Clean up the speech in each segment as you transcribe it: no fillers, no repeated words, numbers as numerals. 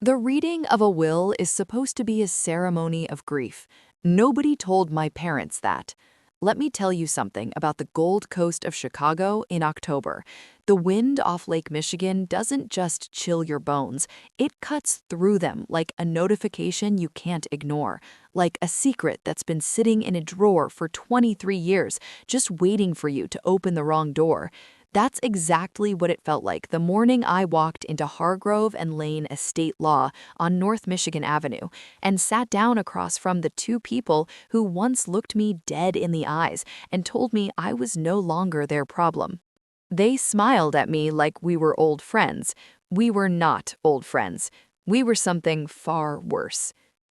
The reading of a will is supposed to be a ceremony of grief. Nobody told my parents that. Let me tell you something about the Gold Coast of Chicago in October. The wind off Lake Michigan doesn't just chill your bones, it cuts through them like a notification you can't ignore, like a secret that's been sitting in a drawer for 23 years, just waiting for you to open the wrong door. That's exactly what it felt like the morning I walked into Hargrove and Lane Estate Law on North Michigan Avenue and sat down across from the two people who once looked me dead in the eyes and told me I was no longer their problem. They smiled at me like we were old friends. We were not old friends. We were something far worse.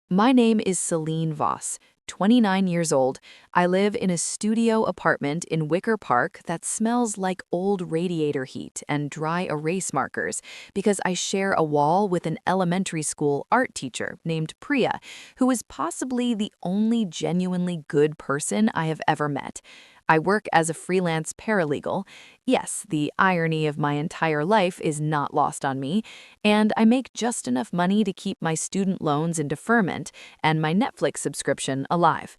My name is Celine Voss. 29 years old, I live in a studio apartment in Wicker Park that smells like old radiator heat and dry erase markers because I share a wall with an elementary school art teacher named Priya, who is possibly the only genuinely good person I have ever met. I work as a freelance paralegal. Yes, the irony of my entire life is not lost on me, and I make just enough money to keep my student loans in deferment and my Netflix subscription alive.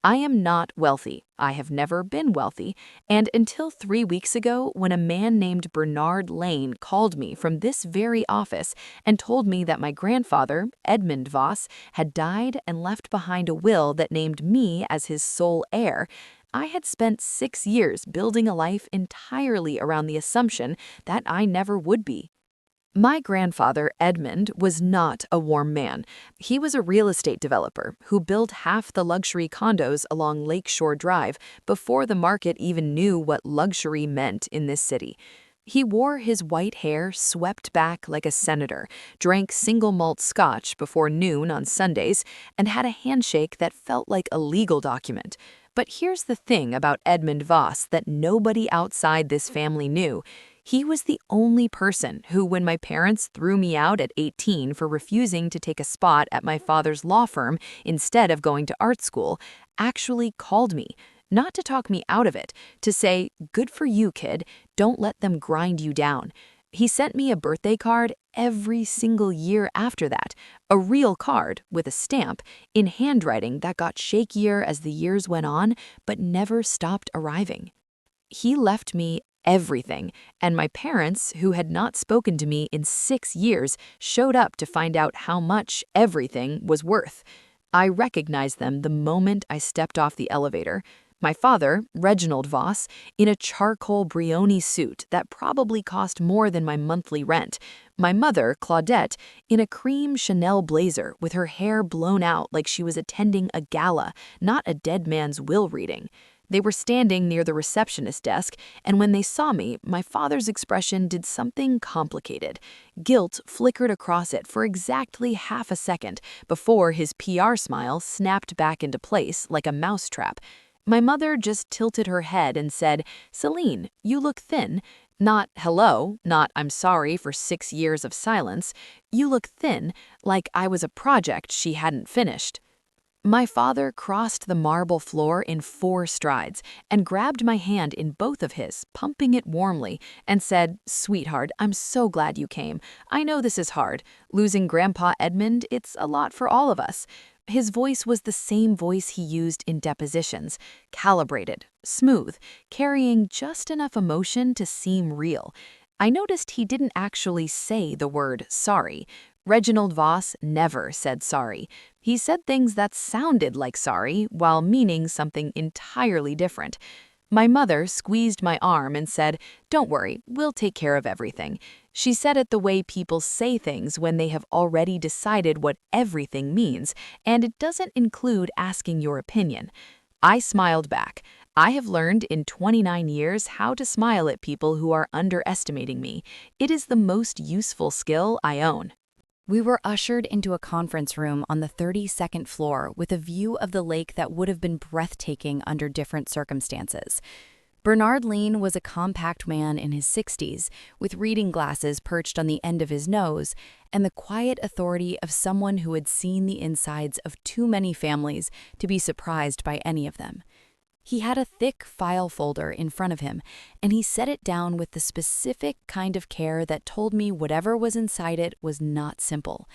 I am not wealthy. I have never been wealthy, and until 3 weeks ago, when a man named Bernard Lane called me from this very office and told me that my grandfather, Edmund Voss, had died and left behind a will that named me as his sole heir, I had spent 6 years building a life entirely around the assumption that I never would be. My grandfather, Edmund, was not a warm man. He was a real estate developer who built half the luxury condos along Lakeshore Drive before the market even knew what luxury meant in this city. He wore his white hair swept back like a senator, drank single malt scotch before noon on Sundays, and had a handshake that felt like a legal document. But here's the thing about Edmund Voss that nobody outside this family knew. He was the only person who, when my parents threw me out at 18 for refusing to take a spot at my father's law firm instead of going to art school, actually called me. Not to talk me out of it, to say, "Good for you, kid, don't let them grind you down." He sent me a birthday card every single year after that, a real card with a stamp in handwriting that got shakier as the years went on, but never stopped arriving. He left me everything, and my parents, who had not spoken to me in 6 years, showed up to find out how much everything was worth. I recognized them the moment I stepped off the elevator. My father, Reginald Voss, in a charcoal Brioni suit that probably cost more than my monthly rent. My mother, Claudette, in a cream Chanel blazer with her hair blown out like she was attending a gala, not a dead man's will reading. They were standing near the receptionist desk, and when they saw me, my father's expression did something complicated. Guilt flickered across it for exactly half a second before his PR smile snapped back into place like a mousetrap. My mother just tilted her head and said, "Celine, you look thin." Not "hello," not "I'm sorry for 6 years of silence." You look thin, like I was a project she hadn't finished. My father crossed the marble floor in 4 strides and grabbed my hand in both of his, pumping it warmly, and said, "Sweetheart, I'm so glad you came. I know this is hard. Losing Grandpa Edmund, it's a lot for all of us." His voice was the same voice he used in depositions, calibrated, smooth, carrying just enough emotion to seem real. I noticed he didn't actually say the word sorry. Reginald Voss never said sorry. He said things that sounded like sorry while meaning something entirely different. My mother squeezed my arm and said, "Don't worry, we'll take care of everything." She said it the way people say things when they have already decided what everything means, and it doesn't include asking your opinion. I smiled back. I have learned in 29 years how to smile at people who are underestimating me. It is the most useful skill I own. We were ushered into a conference room on the 32nd floor with a view of the lake that would have been breathtaking under different circumstances. Bernard Lane was a compact man in his 60s, with reading glasses perched on the end of his nose, and the quiet authority of someone who had seen the insides of too many families to be surprised by any of them. He had a thick file folder in front of him, and he set it down with the specific kind of care that told me whatever was inside it was not simple.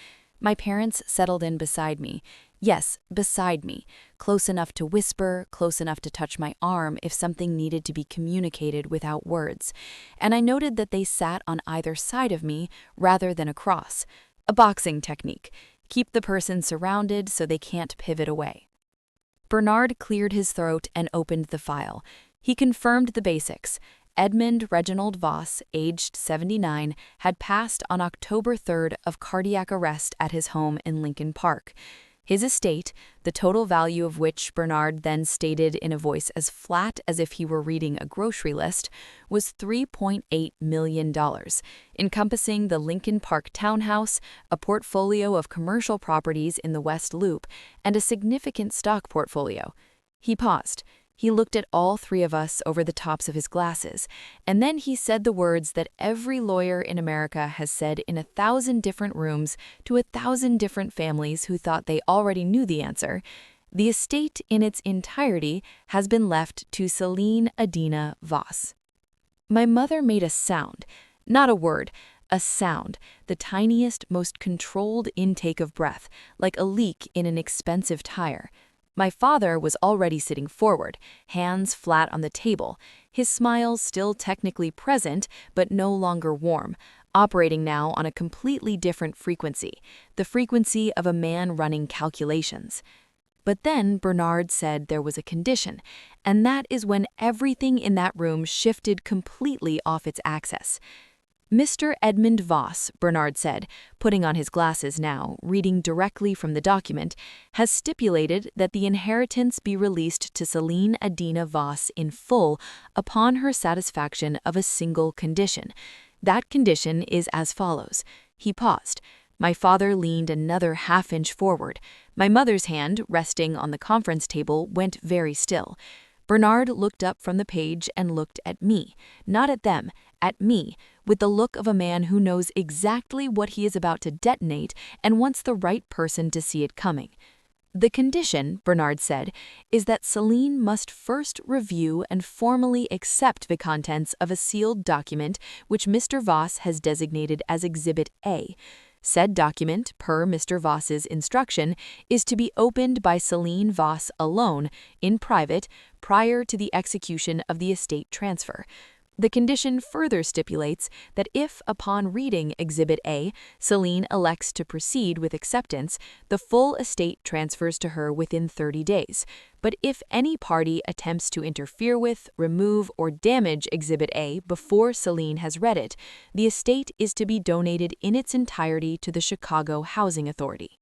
My parents settled in beside me. Yes, beside me, close enough to whisper, close enough to touch my arm if something needed to be communicated without words. And I noted that they sat on either side of me rather than across. A boxing technique. Keep the person surrounded so they can't pivot away. Bernard cleared his throat and opened the file. He confirmed the basics. Edmund Reginald Voss, aged 79, had passed on October 3rd of cardiac arrest at his home in Lincoln Park. His estate, the total value of which Bernard then stated in a voice as flat as if he were reading a grocery list, was $3.8 million, encompassing the Lincoln Park townhouse, a portfolio of commercial properties in the West Loop, and a significant stock portfolio. He paused. He looked at all three of us over the tops of his glasses, and then he said the words that every lawyer in America has said in 1,000 different rooms to 1,000 different families who thought they already knew the answer. The estate in its entirety has been left to Celine Adina Voss. My mother made a sound, not a word, a sound, the tiniest, most controlled intake of breath, like a leak in an expensive tire. My father was already sitting forward, hands flat on the table, his smile still technically present but no longer warm, operating now on a completely different frequency, the frequency of a man running calculations. But then Bernard said there was a condition, and that is when everything in that room shifted completely off its axis. Mr. Edmund Voss, Bernard said, putting on his glasses now, reading directly from the document, has stipulated that the inheritance be released to Celine Adina Voss in full upon her satisfaction of a single condition. That condition is as follows. He paused. My father leaned another half-inch forward. My mother's hand, resting on the conference table, went very still. Bernard looked up from the page and looked at me, not at them, at me, with the look of a man who knows exactly what he is about to detonate and wants the right person to see it coming. The condition, Bernard said, is that Celine must first review and formally accept the contents of a sealed document which Mr. Voss has designated as Exhibit A. Said document, per Mr. Voss's instruction, is to be opened by Celine Voss alone, in private, prior to the execution of the estate transfer. The condition further stipulates that if, upon reading Exhibit A, Celine elects to proceed with acceptance, the full estate transfers to her within 30 days. But if any party attempts to interfere with, remove, or damage Exhibit A before Celine has read it, the estate is to be donated in its entirety to the Chicago Housing Authority.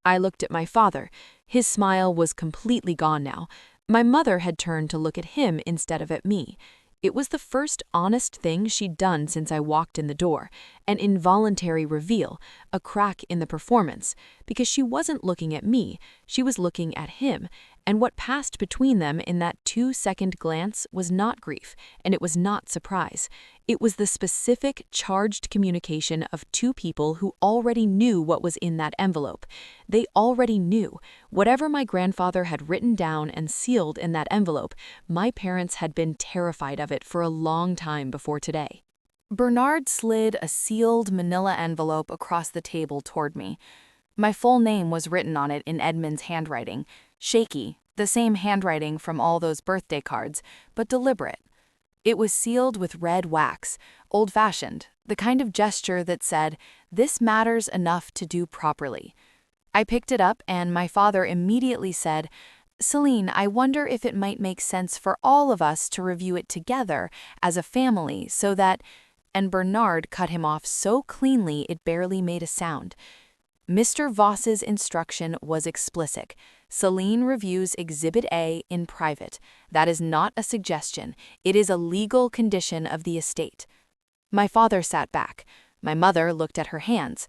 I looked at my father. His smile was completely gone now. My mother had turned to look at him instead of at me. It was the first honest thing she'd done since I walked in the door, an involuntary reveal, a crack in the performance, because she wasn't looking at me, she was looking at him, and what passed between them in that 2-second glance was not grief, and it was not surprise. It was the specific, charged communication of two people who already knew what was in that envelope. They already knew. Whatever my grandfather had written down and sealed in that envelope, my parents had been terrified of it for a long time before today. Bernard slid a sealed manila envelope across the table toward me. My full name was written on it in Edmund's handwriting, shaky, the same handwriting from all those birthday cards, but deliberate. It was sealed with red wax, old-fashioned, the kind of gesture that said, "This matters enough to do properly." I picked it up and my father immediately said, "Celine, I wonder if it might make sense for all of us to review it together as a family so that—" and Bernard cut him off so cleanly it barely made a sound. Mr. Voss's instruction was explicit. Celine reviews Exhibit A in private. That is not a suggestion. It is a legal condition of the estate. My father sat back. My mother looked at her hands.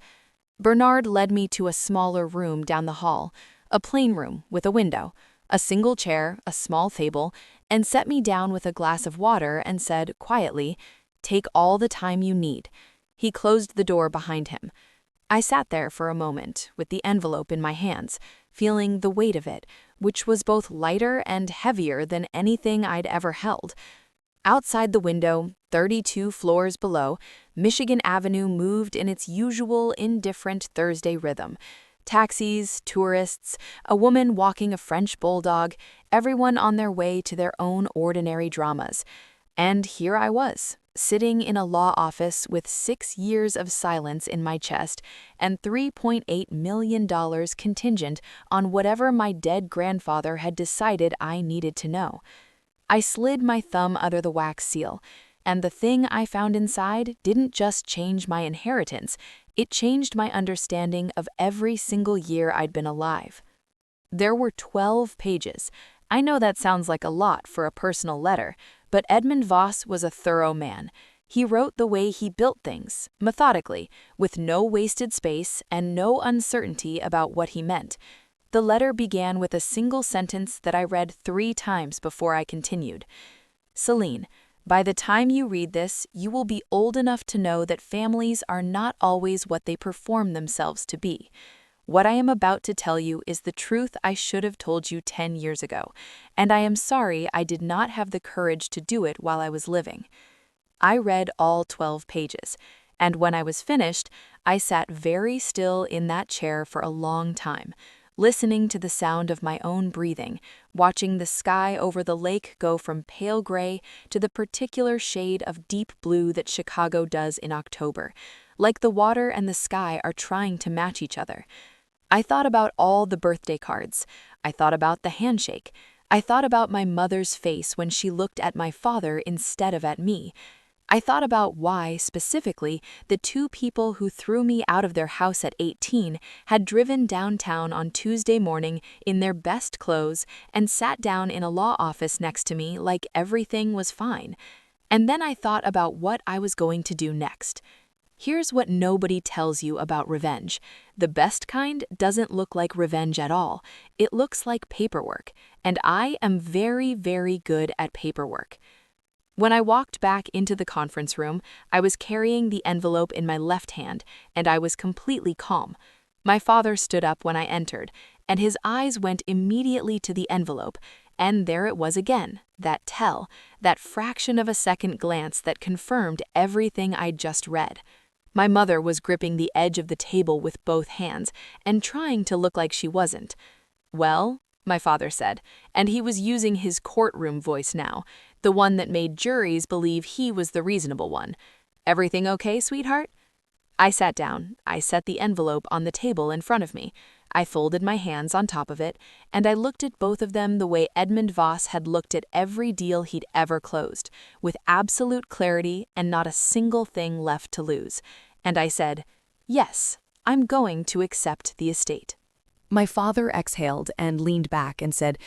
Bernard led me to a smaller room down the hall, a plain room with a window, a single chair, a small table, and set me down with a glass of water and said quietly, "Take all the time you need." He closed the door behind him. I sat there for a moment, with the envelope in my hands, feeling the weight of it, which was both lighter and heavier than anything I'd ever held. Outside the window, 32 floors below, Michigan Avenue moved in its usual indifferent Thursday rhythm. Taxis, tourists, a woman walking a French bulldog, everyone on their way to their own ordinary dramas. And here I was, sitting in a law office with 6 years of silence in my chest and $3.8 million contingent on whatever my dead grandfather had decided I needed to know. I slid my thumb under the wax seal, and the thing I found inside didn't just change my inheritance, it changed my understanding of every single year I'd been alive. There were 12 pages. I know that sounds like a lot for a personal letter, but Edmund Voss was a thorough man. He wrote the way he built things, methodically, with no wasted space and no uncertainty about what he meant. The letter began with a single sentence that I read 3 times before I continued. Celine, by the time you read this, you will be old enough to know that families are not always what they perform themselves to be. What I am about to tell you is the truth I should have told you 10 years ago, and I am sorry I did not have the courage to do it while I was living. I read all 12 pages, and when I was finished, I sat very still in that chair for a long time, listening to the sound of my own breathing, watching the sky over the lake go from pale gray to the particular shade of deep blue that Chicago does in October, like the water and the sky are trying to match each other. I thought about all the birthday cards. I thought about the handshake. I thought about my mother's face when she looked at my father instead of at me. I thought about why, specifically, the 2 people who threw me out of their house at 18 had driven downtown on Tuesday morning in their best clothes and sat down in a law office next to me like everything was fine. And then I thought about what I was going to do next. Here's what nobody tells you about revenge. The best kind doesn't look like revenge at all. It looks like paperwork, and I am very, very good at paperwork. When I walked back into the conference room, I was carrying the envelope in my left hand, and I was completely calm. My father stood up when I entered, and his eyes went immediately to the envelope, and there it was again, that tell, that fraction of a second glance that confirmed everything I'd just read. My mother was gripping the edge of the table with both hands and trying to look like she wasn't. "Well," my father said, and he was using his courtroom voice now, the one that made juries believe he was the reasonable one. "Everything okay, sweetheart?" I sat down. I set the envelope on the table in front of me. I folded my hands on top of it, and I looked at both of them the way Edmund Voss had looked at every deal he'd ever closed, with absolute clarity and not a single thing left to lose. And I said, "Yes, I'm going to accept the estate." My father exhaled and leaned back and said,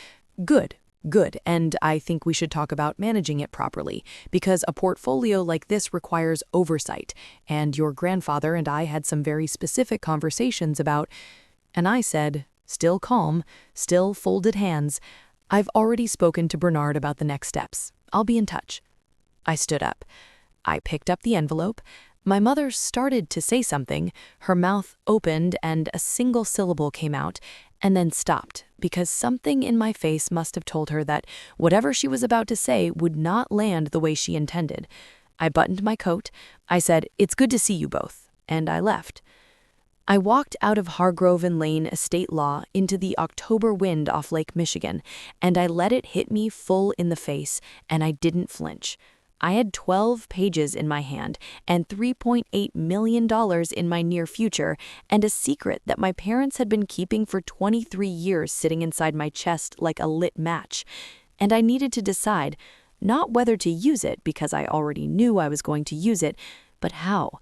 "Good. Good, and I think we should talk about managing it properly, because a portfolio like this requires oversight, and your grandfather and I had some very specific conversations about—" And I said, still calm, still folded hands, "I've already spoken to Bernard about the next steps. I'll be in touch." I stood up. I picked up the envelope. My mother started to say something, her mouth opened and a single syllable came out, and then stopped, because something in my face must have told her that whatever she was about to say would not land the way she intended. I buttoned my coat. I said, "It's good to see you both," and I left. I walked out of Hargrove and Lane Estate Law into the October wind off Lake Michigan, and I let it hit me full in the face, and I didn't flinch. I had 12 pages in my hand and $3.8 million in my near future, and a secret that my parents had been keeping for 23 years sitting inside my chest like a lit match. And I needed to decide, not whether to use it because I already knew I was going to use it, but how.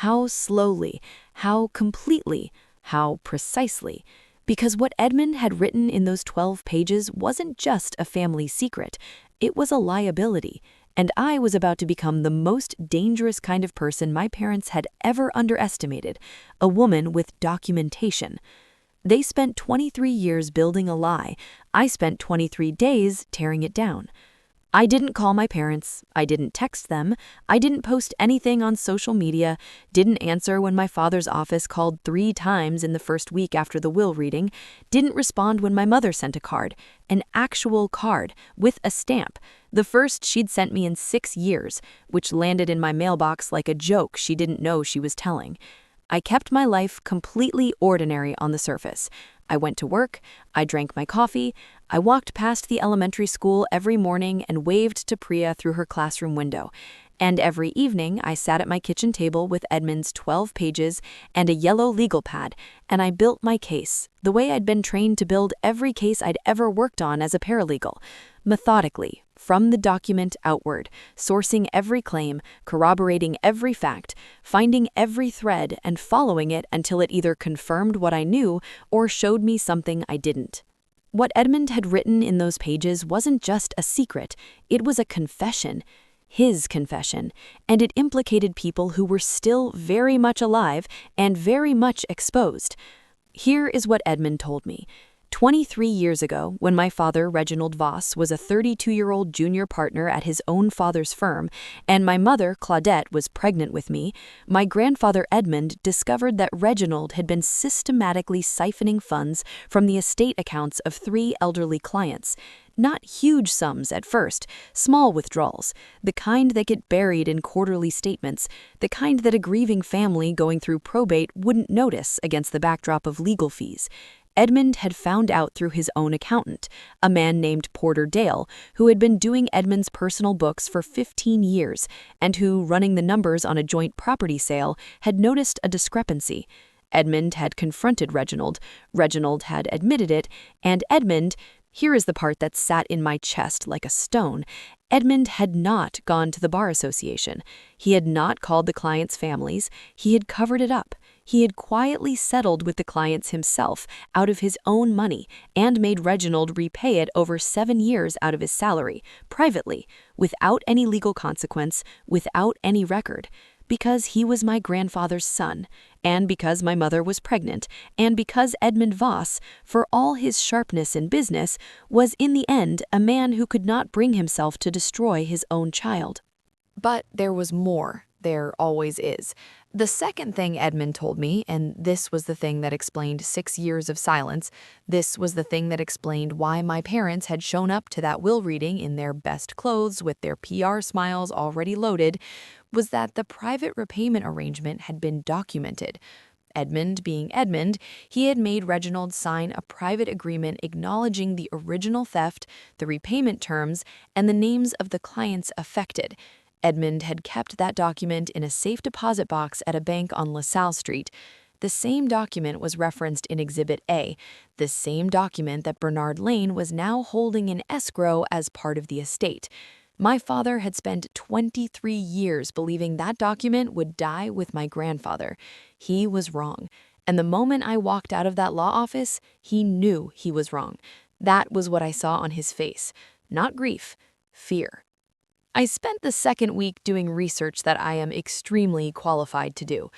How slowly, how completely, how precisely. Because what Edmund had written in those 12 pages wasn't just a family secret, it was a liability. And I was about to become the most dangerous kind of person my parents had ever underestimated, a woman with documentation. They spent 23 years building a lie. I spent 23 days tearing it down. I didn't call my parents, I didn't text them, I didn't post anything on social media, didn't answer when my father's office called 3 times in the first week after the will reading, didn't respond when my mother sent a card, an actual card, with a stamp, the first she'd sent me in 6 years, which landed in my mailbox like a joke she didn't know she was telling. I kept my life completely ordinary on the surface. I went to work, I drank my coffee, I walked past the elementary school every morning and waved to Priya through her classroom window. And every evening, I sat at my kitchen table with Edmund's 12 pages and a yellow legal pad, and I built my case, the way I'd been trained to build every case I'd ever worked on as a paralegal, methodically, from the document outward, sourcing every claim, corroborating every fact, finding every thread, and following it until it either confirmed what I knew or showed me something I didn't. What Edmund had written in those pages wasn't just a secret, it was a confession. His confession, and it implicated people who were still very much alive and very much exposed. Here is what Edmund told me. 23 years ago, when my father, Reginald Voss, was a 32-year-old junior partner at his own father's firm, and my mother, Claudette, was pregnant with me, my grandfather Edmund discovered that Reginald had been systematically siphoning funds from the estate accounts of 3 elderly clients. Not huge sums at first, small withdrawals, the kind that get buried in quarterly statements, the kind that a grieving family going through probate wouldn't notice against the backdrop of legal fees. Edmund had found out through his own accountant, a man named Porter Dale, who had been doing Edmund's personal books for 15 years, and who, running the numbers on a joint property sale, had noticed a discrepancy. Edmund had confronted Reginald, Reginald had admitted it, and Edmund, here is the part that sat in my chest like a stone, Edmund had not gone to the Bar Association. He had not called the clients' families. He had covered it up. He had quietly settled with the clients himself out of his own money and made Reginald repay it over 7 years out of his salary, privately, without any legal consequence, without any record. Because he was my grandfather's son, and because my mother was pregnant, and because Edmund Voss, for all his sharpness in business, was in the end a man who could not bring himself to destroy his own child. But there was more. There always is. The second thing Edmund told me, and this was the thing that explained 6 years of silence, this was the thing that explained why my parents had shown up to that will reading in their best clothes with their PR smiles already loaded, was that the private repayment arrangement had been documented. Edmund being Edmund, he had made Reginald sign a private agreement acknowledging the original theft, the repayment terms, and the names of the clients affected. Edmund had kept that document in a safe deposit box at a bank on LaSalle Street. The same document was referenced in Exhibit A, the same document that Bernard Lane was now holding in escrow as part of the estate. My father had spent 23 years believing that document would die with my grandfather. He was wrong. And the moment I walked out of that law office, he knew he was wrong. That was what I saw on his face. Not grief, fear. I spent the second week doing research that I am extremely qualified to do.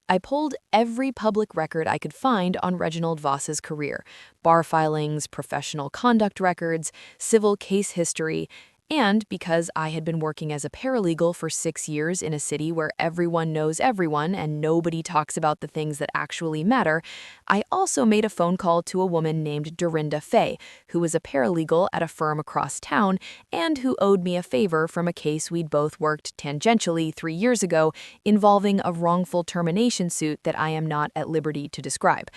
I pulled every public record I could find on Reginald Voss's career, bar filings, professional conduct records, civil case history, and because I had been working as a paralegal for 6 years in a city where everyone knows everyone and nobody talks about the things that actually matter, I also made a phone call to a woman named Dorinda Fay, who was a paralegal at a firm across town and who owed me a favor from a case we'd both worked tangentially 3 years ago involving a wrongful termination suit that I am not at liberty to describe.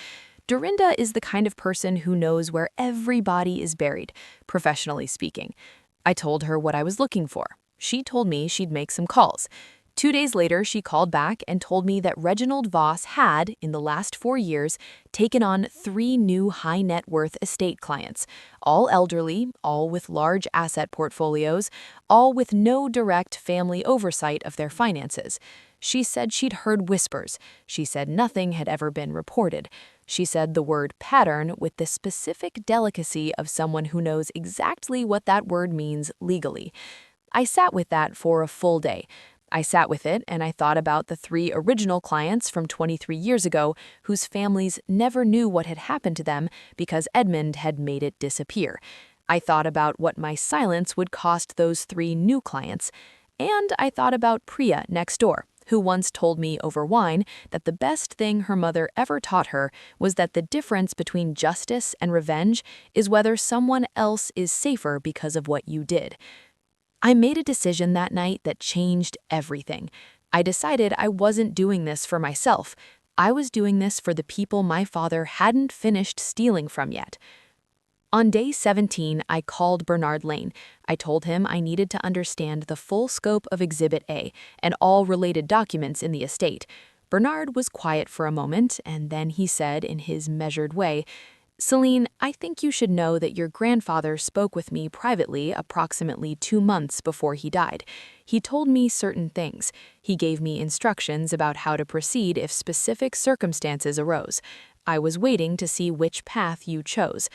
Dorinda is the kind of person who knows where every body is buried, professionally speaking. I told her what I was looking for. She told me she'd make some calls. 2 days later, she called back and told me that Reginald Voss had, in the last 4 years, taken on 3 new high-net-worth estate clients, all elderly, all with large asset portfolios, all with no direct family oversight of their finances. She said she'd heard whispers. She said nothing had ever been reported. She said the word pattern with the specific delicacy of someone who knows exactly what that word means legally. I sat with that for a full day. I sat with it and I thought about the 3 original clients from 23 years ago whose families never knew what had happened to them because Edmund had made it disappear. I thought about what my silence would cost those 3 new clients, and I thought about Priya next door, who once told me over wine that the best thing her mother ever taught her was that the difference between justice and revenge is whether someone else is safer because of what you did. I made a decision that night that changed everything. I decided I wasn't doing this for myself. I was doing this for the people my father hadn't finished stealing from yet. On day 17, I called Bernard Lane. I told him I needed to understand the full scope of Exhibit A and all related documents in the estate. Bernard was quiet for a moment, and then he said in his measured way, "Celine, I think you should know that your grandfather spoke with me privately approximately 2 months before he died. He told me certain things. He gave me instructions about how to proceed if specific circumstances arose. I was waiting to see which path you chose."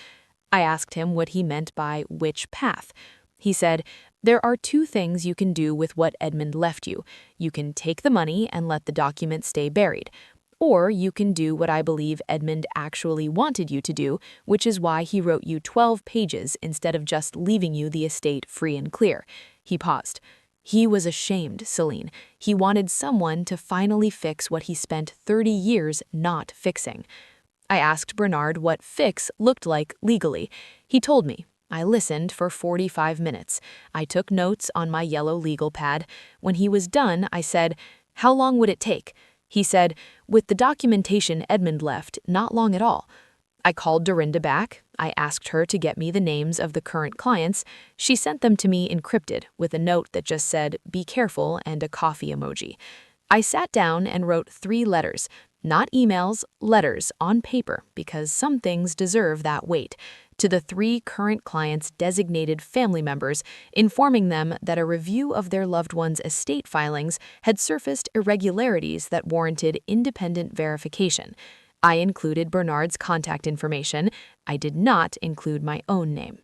I asked him what he meant by which path. He said, "There are 2 things you can do with what Edmund left you. You can take the money and let the document stay buried. Or you can do what I believe Edmund actually wanted you to do, which is why he wrote you 12 pages instead of just leaving you the estate free and clear." He paused. He was ashamed, Celine. He wanted someone to finally fix what he spent 30 years not fixing. I asked Bernard what fix looked like legally. He told me. I listened for 45 minutes. I took notes on my yellow legal pad. When he was done, I said, "How long would it take?" He said, "With the documentation Edmund left, not long at all." I called Dorinda back. I asked her to get me the names of the current clients. She sent them to me encrypted with a note that just said, "Be careful," and a coffee emoji. I sat down and wrote 3 letters. Not emails, letters on paper, because some things deserve that weight, to the 3 current clients' designated family members, informing them that a review of their loved one's estate filings had surfaced irregularities that warranted independent verification. I included Bernard's contact information. I did not include my own name.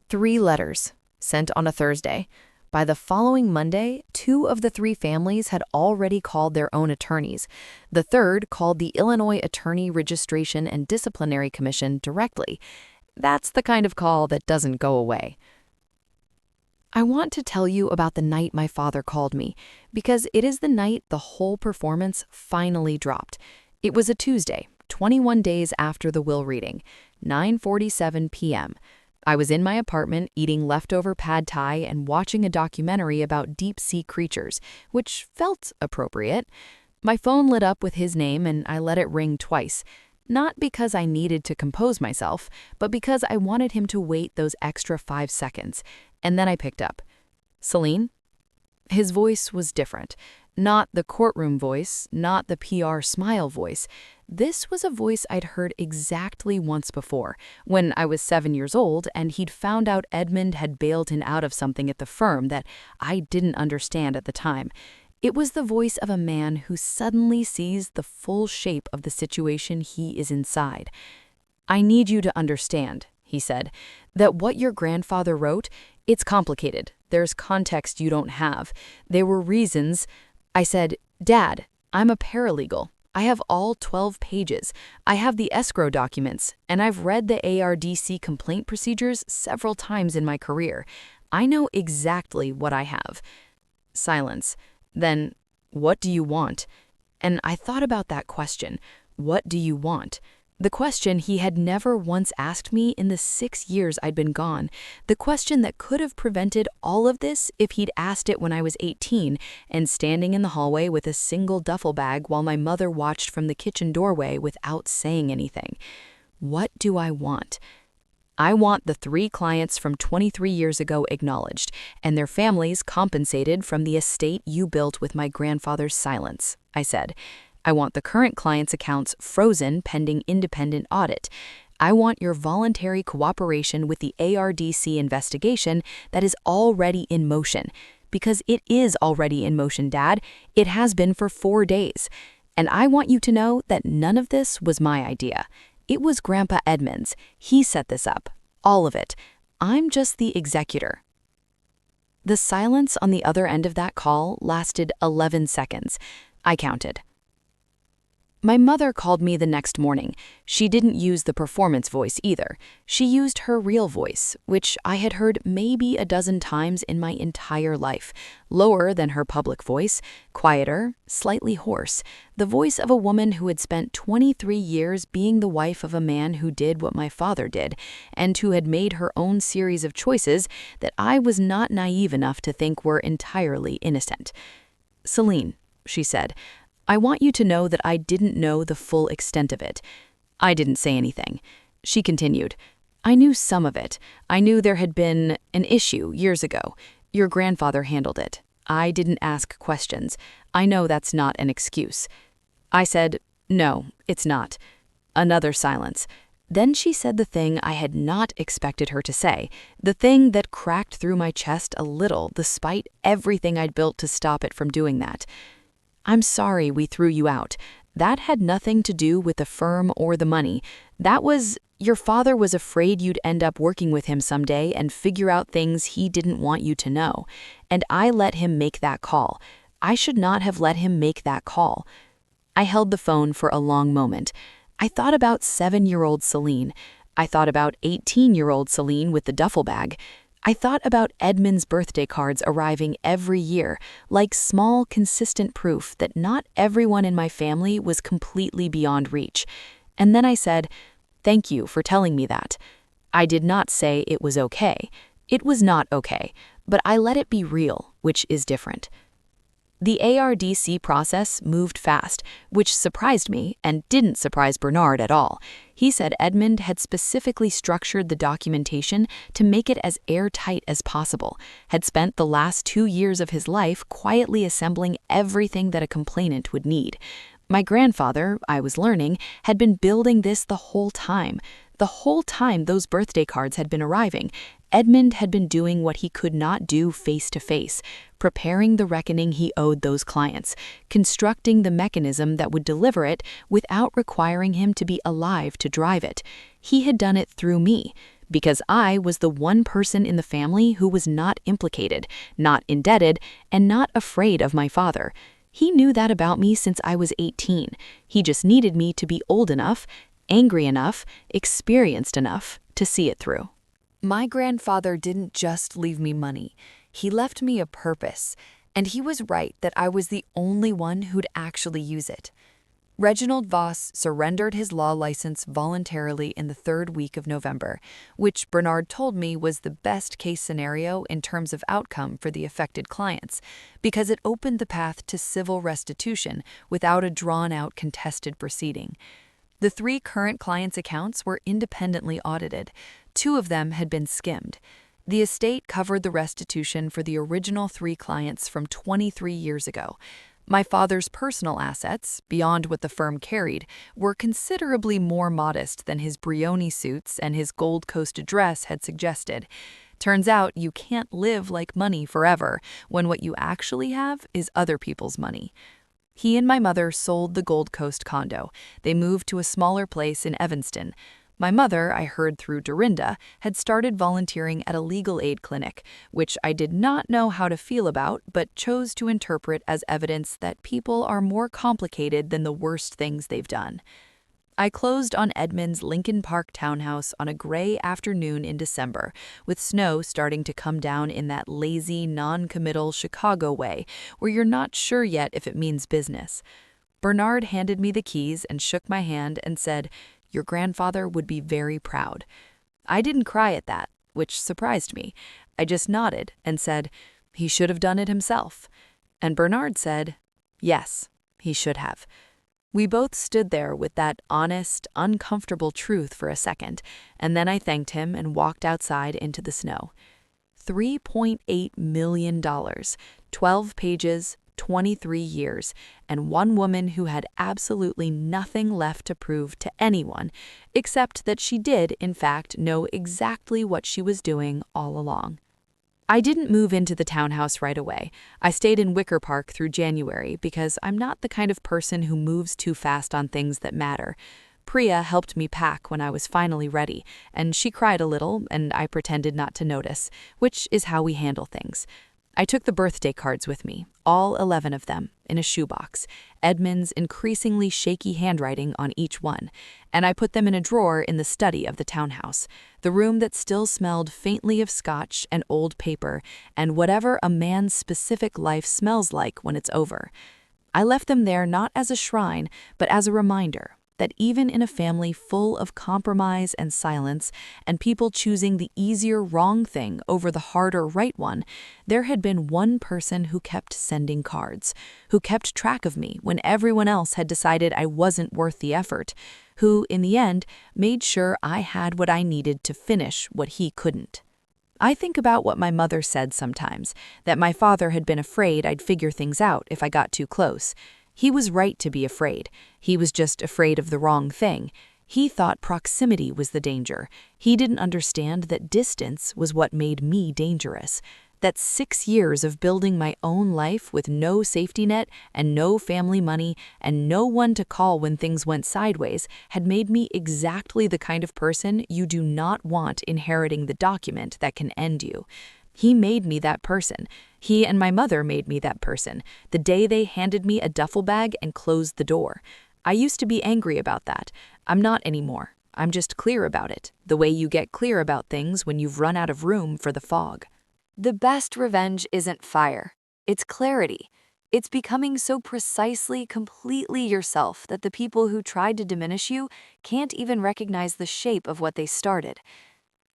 3 letters, sent on a Thursday. By the following Monday, 2 of the 3 families had already called their own attorneys. The third called the Illinois Attorney Registration and Disciplinary Commission directly. That's the kind of call that doesn't go away. I want to tell you about the night my father called me, because it is the night the whole performance finally dropped. It was a Tuesday, 21 days after the will reading, 9:47 p.m. I was in my apartment eating leftover pad thai and watching a documentary about deep-sea creatures, which felt appropriate. My phone lit up with his name and I let it ring twice. Not because I needed to compose myself, but because I wanted him to wait those extra 5 seconds. And then I picked up. "Celine?" His voice was different. Not the courtroom voice, not the PR smile voice. This was a voice I'd heard exactly once before, when I was 7 years old and he'd found out Edmund had bailed him out of something at the firm that I didn't understand at the time. It was the voice of a man who suddenly sees the full shape of the situation he is inside. "I need you to understand," he said, "that what your grandfather wrote, it's complicated. There's context you don't have. There were reasons." I said, "Dad, I'm a paralegal. I have all 12 pages. I have the escrow documents, and I've read the ARDC complaint procedures several times in my career. I know exactly what I have." Silence. Then, "What do you want?" And I thought about that question. What do you want? The question he had never once asked me in the 6 years I'd been gone. The question that could have prevented all of this if he'd asked it when I was 18 and standing in the hallway with a single duffel bag while my mother watched from the kitchen doorway without saying anything. What do I want? I want the 3 clients from 23 years ago acknowledged, and their families compensated from the estate you built with my grandfather's silence, I said. I want the current clients' accounts frozen pending independent audit. I want your voluntary cooperation with the ARDC investigation that is already in motion. Because it is already in motion, Dad. It has been for 4 days. And I want you to know that none of this was my idea. It was Grandpa Edmund's. He set this up. All of it. I'm just the executor. The silence on the other end of that call lasted 11 seconds. I counted. My mother called me the next morning. She didn't use the performance voice either. She used her real voice, which I had heard maybe a dozen times in my entire life. Lower than her public voice, quieter, slightly hoarse. The voice of a woman who had spent 23 years being the wife of a man who did what my father did, and who had made her own series of choices that I was not naive enough to think were entirely innocent. "Celine," she said, "I want you to know that I didn't know the full extent of it." I didn't say anything. She continued, "I knew some of it. I knew there had been an issue years ago. Your grandfather handled it. I didn't ask questions. I know that's not an excuse." I said, "No, it's not." Another silence. Then she said the thing I had not expected her to say, the thing that cracked through my chest a little despite everything I'd built to stop it from doing that. "I'm sorry we threw you out. That had nothing to do with the firm or the money. That was, your father was afraid you'd end up working with him someday and figure out things he didn't want you to know. And I let him make that call. I should not have let him make that call." I held the phone for a long moment. I thought about 7-year-old Celine. I thought about 18-year-old Celine with the duffel bag. I thought about Edmund's birthday cards arriving every year, like small, consistent proof that not everyone in my family was completely beyond reach. And then I said, "Thank you for telling me that." I did not say it was okay. It was not okay, but I let it be real, which is different. The ARDC process moved fast, which surprised me and didn't surprise Bernard at all. He said Edmund had specifically structured the documentation to make it as airtight as possible, had spent the last 2 years of his life quietly assembling everything that a complainant would need. My grandfather, I was learning, had been building this the whole time. The whole time those birthday cards had been arriving, Edmund had been doing what he could not do face to face, preparing the reckoning he owed those clients, constructing the mechanism that would deliver it without requiring him to be alive to drive it. He had done it through me, because I was the one person in the family who was not implicated, not indebted, and not afraid of my father. He knew that about me since I was 18. He just needed me to be old enough, angry enough, experienced enough to see it through. My grandfather didn't just leave me money. He left me a purpose, and he was right that I was the only one who'd actually use it. Reginald Voss surrendered his law license voluntarily in the 3rd week of November, which Bernard told me was the best-case scenario in terms of outcome for the affected clients, because it opened the path to civil restitution without a drawn-out contested proceeding. The 3 current clients' accounts were independently audited. 2 of them had been skimmed. The estate covered the restitution for the original 3 clients from 23 years ago. My father's personal assets, beyond what the firm carried, were considerably more modest than his Brioni suits and his Gold Coast address had suggested. Turns out you can't live like money forever when what you actually have is other people's money. He and my mother sold the Gold Coast condo. They moved to a smaller place in Evanston. My mother, I heard through Dorinda, had started volunteering at a legal aid clinic, which I did not know how to feel about but chose to interpret as evidence that people are more complicated than the worst things they've done. I closed on Edmund's Lincoln Park townhouse on a gray afternoon in December, with snow starting to come down in that lazy, non-committal Chicago way, where you're not sure yet if it means business. Bernard handed me the keys and shook my hand and said, "Your grandfather would be very proud." I didn't cry at that, which surprised me. I just nodded and said, "He should have done it himself." And Bernard said, "Yes, he should have." We both stood there with that honest, uncomfortable truth for a second, and then I thanked him and walked outside into the snow. $3.8 million, 12 pages, 23 years, and one woman who had absolutely nothing left to prove to anyone, except that she did, in fact, know exactly what she was doing all along. I didn't move into the townhouse right away. I stayed in Wicker Park through January because I'm not the kind of person who moves too fast on things that matter. Priya helped me pack when I was finally ready, and she cried a little, and I pretended not to notice, which is how we handle things. I took the birthday cards with me, all 11 of them, in a shoebox, Edmund's increasingly shaky handwriting on each one, and I put them in a drawer in the study of the townhouse, the room that still smelled faintly of scotch and old paper and whatever a man's specific life smells like when it's over. I left them there not as a shrine, but as a reminder that even in a family full of compromise and silence and people choosing the easier wrong thing over the harder right one, there had been one person who kept sending cards, who kept track of me when everyone else had decided I wasn't worth the effort, who, in the end, made sure I had what I needed to finish what he couldn't. I think about what my mother said sometimes, that my father had been afraid I'd figure things out if I got too close. He was right to be afraid. He was just afraid of the wrong thing. He thought proximity was the danger. He didn't understand that distance was what made me dangerous. That 6 years of building my own life with no safety net and no family money and no one to call when things went sideways had made me exactly the kind of person you do not want inheriting the document that can end you. He made me that person. He and my mother made me that person, the day they handed me a duffel bag and closed the door. I used to be angry about that. I'm not anymore. I'm just clear about it, the way you get clear about things when you've run out of room for the fog. The best revenge isn't fire. It's clarity. It's becoming so precisely, completely yourself that the people who tried to diminish you can't even recognize the shape of what they started.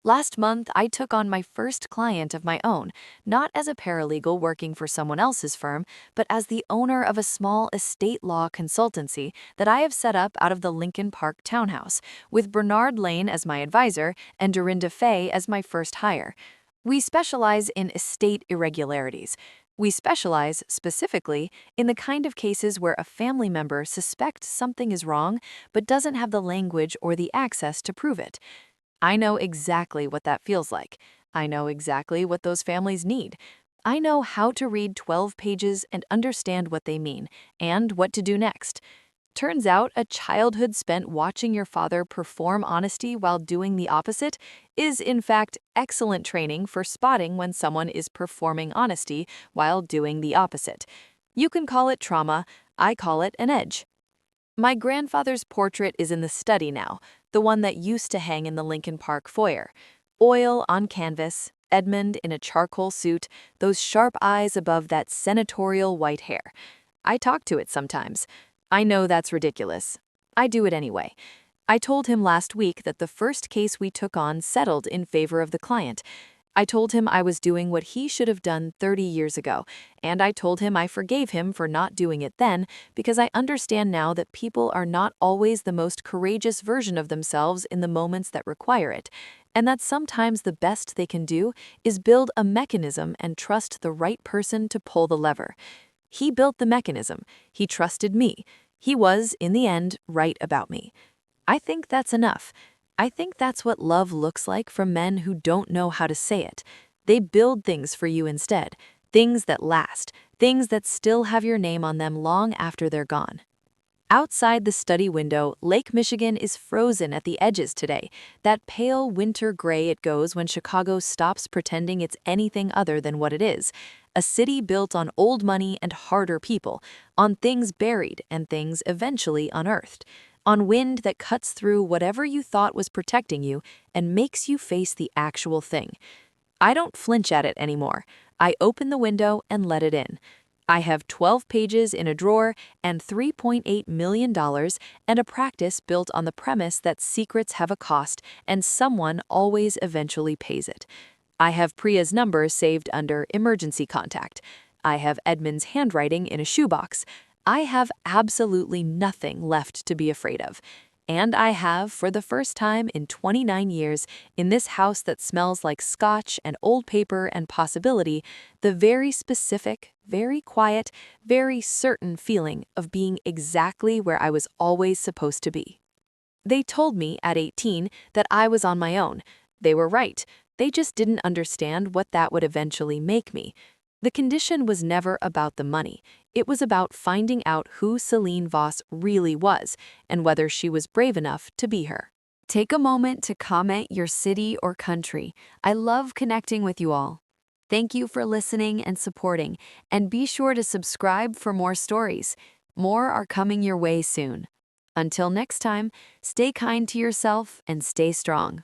Last month, I took on my first client of my own, not as a paralegal working for someone else's firm, but as the owner of a small estate law consultancy that I have set up out of the Lincoln Park townhouse, with Bernard Lane as my advisor and Dorinda Fay as my first hire. We specialize in estate irregularities. We specialize, specifically, in the kind of cases where a family member suspects something is wrong but doesn't have the language or the access to prove it. I know exactly what that feels like. I know exactly what those families need. I know how to read 12 pages and understand what they mean, and what to do next. Turns out a childhood spent watching your father perform honesty while doing the opposite is, in fact, excellent training for spotting when someone is performing honesty while doing the opposite. You can call it trauma, I call it an edge. My grandfather's portrait is in the study now, the one that used to hang in the Lincoln Park foyer. Oil on canvas, Edmund in a charcoal suit, those sharp eyes above that senatorial white hair. I talk to it sometimes. I know that's ridiculous. I do it anyway. I told him last week that the first case we took on settled in favor of the client. I told him I was doing what he should have done 30 years ago, and I told him I forgave him for not doing it then because I understand now that people are not always the most courageous version of themselves in the moments that require it, and that sometimes the best they can do is build a mechanism and trust the right person to pull the lever. He built the mechanism. He trusted me. He was, in the end, right about me. I think that's enough. I think that's what love looks like from men who don't know how to say it. They build things for you instead, things that last, things that still have your name on them long after they're gone. Outside the study window, Lake Michigan is frozen at the edges today, that pale winter gray it goes when Chicago stops pretending it's anything other than what it is, a city built on old money and harder people, on things buried and things eventually unearthed, on wind that cuts through whatever you thought was protecting you and makes you face the actual thing. I don't flinch at it anymore. I open the window and let it in. I have 12 pages in a drawer and $3.8 million and a practice built on the premise that secrets have a cost and someone always eventually pays it. I have Priya's number saved under emergency contact. I have Edmund's handwriting in a shoebox. I have absolutely nothing left to be afraid of. And I have, for the first time in 29 years, in this house that smells like scotch and old paper and possibility, the very specific, very quiet, very certain feeling of being exactly where I was always supposed to be. They told me at 18 that I was on my own. They were right. They just didn't understand what that would eventually make me. The condition was never about the money. It was about finding out who Celine Voss really was and whether she was brave enough to be her. Take a moment to comment your city or country. I love connecting with you all. Thank you for listening and supporting, and be sure to subscribe for more stories. More are coming your way soon. Until next time, stay kind to yourself and stay strong.